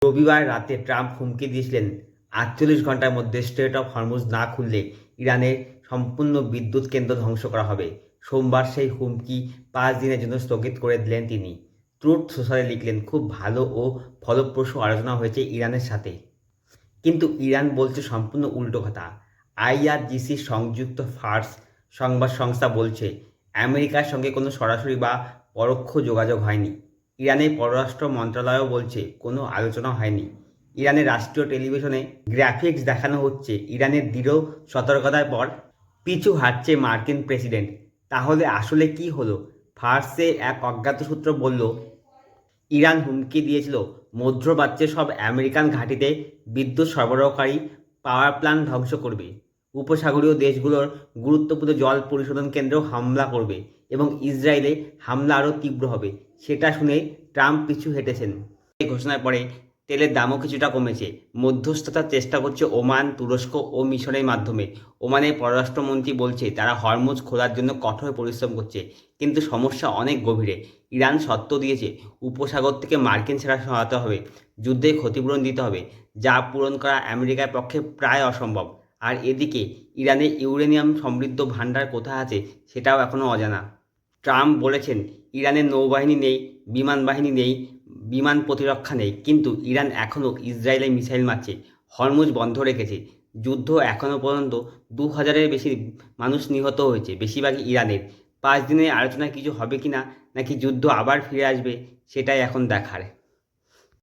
রবিবার রাতে ট্রাম্প হুমকি দিয়েছিলেন ৪৮ ঘন্টার মধ্যে স্ট্রেট অফ হরমুজ না খুললে ইরানের সম্পূর্ণ বিদ্যুৎ কেন্দ্র ধ্বংস করা হবে। সোমবার সেই হুমকি ৫ দিনের জন্য স্থগিত করে দিলেন তিনি। ট্রুথ সোশ্যালে লিখলেন, খুব ভালো ও ফলপ্রসূ আলোচনা হয়েছে ইরানের সাথে, কিন্তু ইরান বলছে সম্পূর্ণ উল্টো কথা। আইআরজিসি সংযুক্ত ফার্স সংবাদ সংস্থা বলছে আমেরিকার সঙ্গে কোনো সরাসরি বা পরোক্ষ যোগাযোগ হয়নি। ইরানের পররাষ্ট্র মন্ত্রণালয়ও বলছে কোনো আলোচনা হয়নি। ইরানের রাষ্ট্রীয় টেলিভিশনে গ্রাফিক্স দেখানো হচ্ছে ইরানের দৃঢ় সতর্কতার পর পিছু হাঁটছে মার্কিন প্রেসিডেন্ট। তাহলে আসলে কি হলো? ফার্সে এক অজ্ঞাত সূত্র বলল, ইরান হুমকি দিয়েছিল মধ্যপ্রাচ্যের সব আমেরিকান ঘাঁটিতে বিদ্যুৎ সরবরাহকারী পাওয়ার প্ল্যান্ট ধ্বংস করবে, উপসাগরীয় দেশগুলোর গুরুত্বপূর্ণ জল পরিশোধন কেন্দ্রেও হামলা করবে এবং ইসরায়েলে হামলা আরও তীব্র হবে। সেটা শুনে ট্রাম্প পিছু হেঁটেছেন। এই ঘোষণার পরে তেলের দামও কিছুটা কমেছে। মধ্যস্থতার চেষ্টা করছে ওমান, তুরস্ক ও মিশরের মাধ্যমে। ওমানের পররাষ্ট্রমন্ত্রী বলছে তারা হরমুজ খোলার জন্য কঠোর পরিশ্রম করছে, কিন্তু সমস্যা অনেক গভীরে। ইরান শর্ত দিয়েছে উপসাগর থেকে মার্কিন সেনা সহায়তা হবে, যুদ্ধের ক্ষতিপূরণ দিতে হবে, যা পূরণ করা আমেরিকার পক্ষে প্রায় অসম্ভব। আর এদিকে ইরানের ইউরেনিয়াম সমৃদ্ধ ভাণ্ডার কোথায় আছে সেটাও এখনও অজানা। ট্রাম্প বলেছেন ইরানের নৌবাহিনী নেই, বিমান বাহিনী নেই, বিমান প্রতিরক্ষা নেই, কিন্তু ইরান এখনও ইসরায়েলে মিসাইল মারছে, হরমুজ বন্ধ রেখেছে। যুদ্ধ এখনও পর্যন্ত ২,০০০-এর বেশি মানুষ নিহত হয়েছে, বেশিরভাগই ইরানের। ৫ দিনের আলোচনায় কিছু হবে কিনা, নাকি যুদ্ধ আবার ফিরে আসবে, সেটাই এখন দেখার।